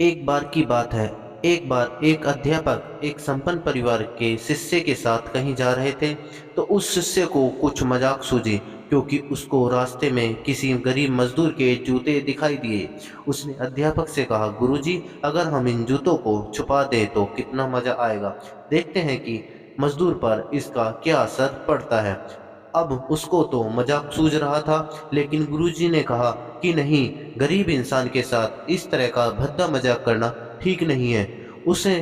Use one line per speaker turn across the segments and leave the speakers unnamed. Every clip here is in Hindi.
एक बार की बात है। एक बार एक अध्यापक एक संपन्न परिवार के शिष्य के साथ कहीं जा रहे थे। तो उस शिष्य को कुछ मजाक सूझी, क्योंकि उसको रास्ते में किसी गरीब मजदूर के जूते दिखाई दिए। उसने अध्यापक से कहा, गुरुजी, अगर हम इन जूतों को छुपा दें तो कितना मजा आएगा। देखते हैं कि मजदूर पर इसका क्या असर पड़ता है। अब उसको तो मजाक सूझ रहा था, लेकिन गुरुजी ने कहा कि नहीं, गरीब इंसान के साथ इस तरह का भद्दा मजाक करना ठीक नहीं है। उसे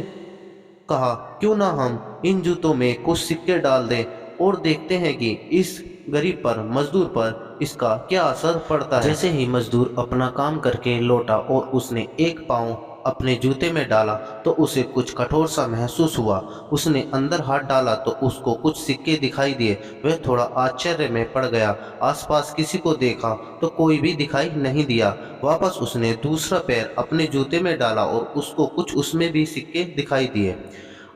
कहा, क्यों ना हम इन जूतों में कुछ सिक्के डाल दें और देखते हैं कि इस गरीब पर, मजदूर पर इसका क्या असर पड़ता है। जैसे ही मजदूर अपना काम करके लौटा और उसने एक पाँव अपने जूते में डाला तो उसे कुछ कठोर सा महसूस हुआ। उसने अंदर हाथ डाला तो उसको कुछ सिक्के दिखाई दिए। वह थोड़ा आश्चर्य में पड़ गया। आसपास किसी को देखा तो कोई भी दिखाई नहीं दिया। वापस उसने दूसरा पैर अपने जूते में डाला और उसको कुछ उसमें भी सिक्के दिखाई दिए।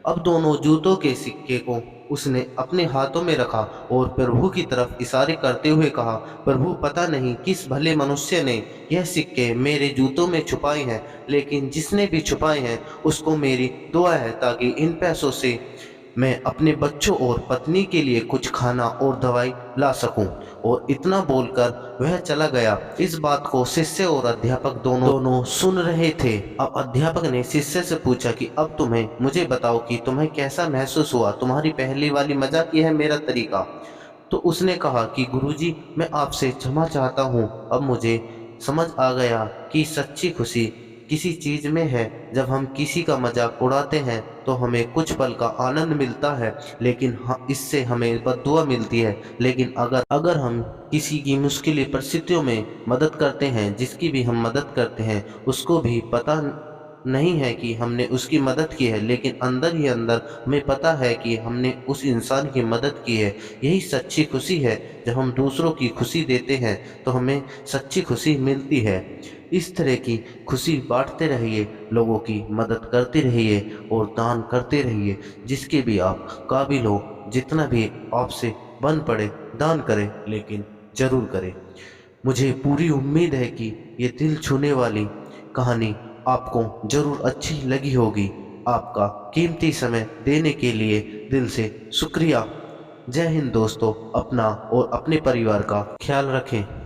अब दोनों जूतों के सिक्के को उसने अपने हाथों में रखा और प्रभु की तरफ इशारे करते हुए कहा, प्रभु, पता नहीं किस भले मनुष्य ने यह सिक्के मेरे जूतों में छुपाए हैं, लेकिन जिसने भी छुपाए हैं उसको मेरी दुआ है ताकि इन पैसों से मैं अपने बच्चों और पत्नी के लिए कुछ खाना और दवाई ला सकूं। और इतना बोलकर वह चला गया। इस बात को शिष्य और अध्यापक दोनों सुन रहे थे। अब अध्यापक ने शिष्य से पूछा कि अब तुम्हें मुझे बताओ कि तुम्हें कैसा महसूस हुआ, तुम्हारी पहली वाली मजाक यह है मेरा तरीका। तो उसने कहा कि गुरुजी, मैं आपसे क्षमा चाहता हूँ। अब मुझे समझ आ गया कि सच्ची खुशी किसी चीज में है। जब हम किसी का मजाक उड़ाते हैं तो हमें कुछ पल का आनंद मिलता है, लेकिन इससे हमें बद्दुआ मिलती है। लेकिन अगर अगर हम किसी की मुश्किल परिस्थितियों में मदद करते हैं, जिसकी भी हम मदद करते हैं, उसको भी पता नहीं है कि हमने उसकी मदद की है, लेकिन अंदर ही अंदर हमें पता है कि हमने उस इंसान की मदद की है। यही सच्ची खुशी है। जब हम दूसरों की खुशी देते हैं तो हमें सच्ची खुशी मिलती है। इस तरह की खुशी बांटते रहिए, लोगों की मदद करते रहिए और दान करते रहिए। जिसके भी आप काबिल हो, जितना भी आपसे बन पड़े, दान करें, लेकिन जरूर करें। मुझे पूरी उम्मीद है कि ये दिल छूने वाली कहानी आपको जरूर अच्छी लगी होगी। आपका कीमती समय देने के लिए दिल से शुक्रिया। जय हिंद दोस्तों। अपना और अपने परिवार का ख्याल रखें।